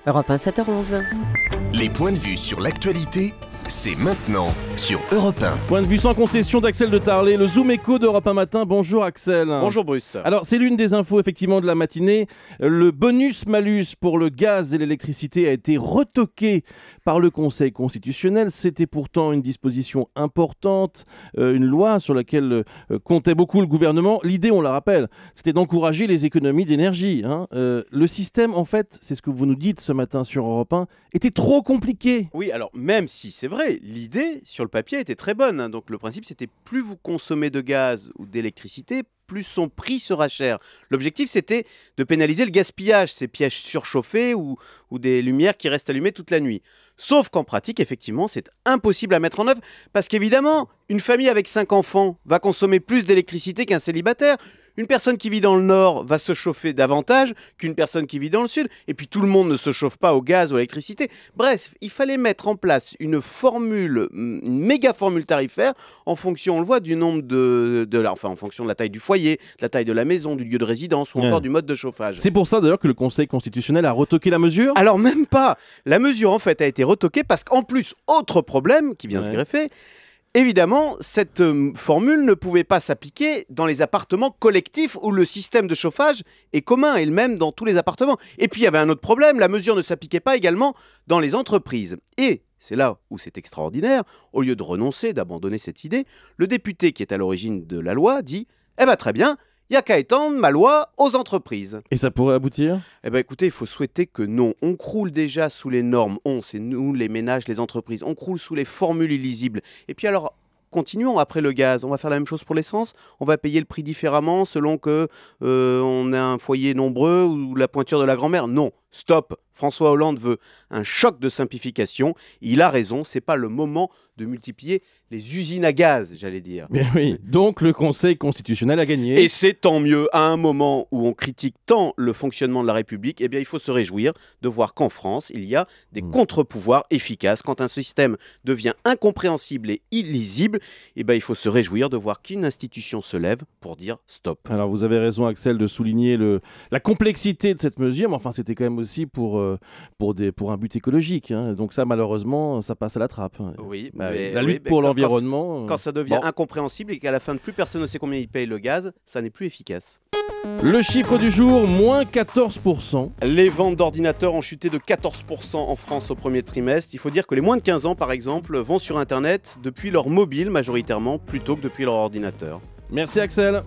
Europe 1, 7h11. Les points de vue sur l'actualité, c'est maintenant sur Europe 1. Point de vue sans concession d'Axel de Tarlet, le Zoom Écho d'Europe 1 matin. Bonjour Axel. Bonjour Bruce. Alors c'est l'une des infos effectivement de la matinée. Le bonus-malus pour le gaz et l'électricité a été retoqué par le Conseil constitutionnel. C'était pourtant une disposition importante, une loi sur laquelle comptait beaucoup le gouvernement. L'idée, on la rappelle, c'était d'encourager les économies d'énergie. Le système, en fait, c'est ce que vous nous dites ce matin sur Europe 1, était trop compliqué. Oui, alors même si c'est vrai, l'idée sur le papier était très bonne. Donc le principe c'était plus vous consommez de gaz ou d'électricité, plus son prix sera cher. L'objectif c'était de pénaliser le gaspillage, ces pièges surchauffés ou des lumières qui restent allumées toute la nuit. Sauf qu'en pratique, effectivement, c'est impossible à mettre en œuvre parce qu'évidemment, une famille avec 5 enfants va consommer plus d'électricité qu'un célibataire. Une personne qui vit dans le nord va se chauffer davantage qu'une personne qui vit dans le sud. Et puis tout le monde ne se chauffe pas au gaz ou à l'électricité. Bref, il fallait mettre en place une formule, une méga formule tarifaire en fonction, on le voit, du nombre en fonction de la taille du foyer, de la taille de la maison, du lieu de résidence ou encore du mode de chauffage. C'est pour ça d'ailleurs que le Conseil constitutionnel a retoqué la mesure. Alors même pas. La mesure en fait a été retoquée parce qu'en plus, autre problème qui vient se greffer, évidemment, cette formule ne pouvait pas s'appliquer dans les appartements collectifs où le système de chauffage est commun et le même dans tous les appartements. Et puis il y avait un autre problème, la mesure ne s'appliquait pas également dans les entreprises. Et c'est là où c'est extraordinaire, au lieu de renoncer, d'abandonner cette idée, le député qui est à l'origine de la loi dit « Eh bien très bien, il n'y a qu'à étendre ma loi aux entreprises. » Et ça pourrait aboutir ? Eh bien écoutez, il faut souhaiter que non. On croule déjà sous les normes. C'est nous, les ménages, les entreprises. On croule sous les formules illisibles. Et puis alors, continuons après le gaz. On va faire la même chose pour l'essence. On va payer le prix différemment selon que on a un foyer nombreux ou la pointure de la grand-mère. Non, stop. François Hollande veut un choc de simplification. Il a raison, c'est pas le moment de multiplier les usines à gaz, j'allais dire. Mais oui, donc le Conseil constitutionnel a gagné. Et c'est tant mieux. À un moment où on critique tant le fonctionnement de la République, eh bien, il faut se réjouir de voir qu'en France, il y a des contre-pouvoirs efficaces. Quand un système devient incompréhensible et illisible, eh bien, il faut se réjouir de voir qu'une institution se lève pour dire stop. Alors vous avez raison Axel de souligner la complexité de cette mesure, mais enfin c'était quand même aussi pour un but écologique. Donc ça malheureusement, ça passe à la trappe. Oui, la lutte pour l'environnement. Quand ça devient incompréhensible et qu'à la fin de plus personne ne sait combien il paye le gaz, ça n'est plus efficace. Le chiffre du jour, moins 14%. Les ventes d'ordinateurs ont chuté de 14% en France au premier trimestre. Il faut dire que les moins de 15 ans, par exemple, vont sur Internet depuis leur mobile majoritairement, plutôt que depuis leur ordinateur. Merci Axel.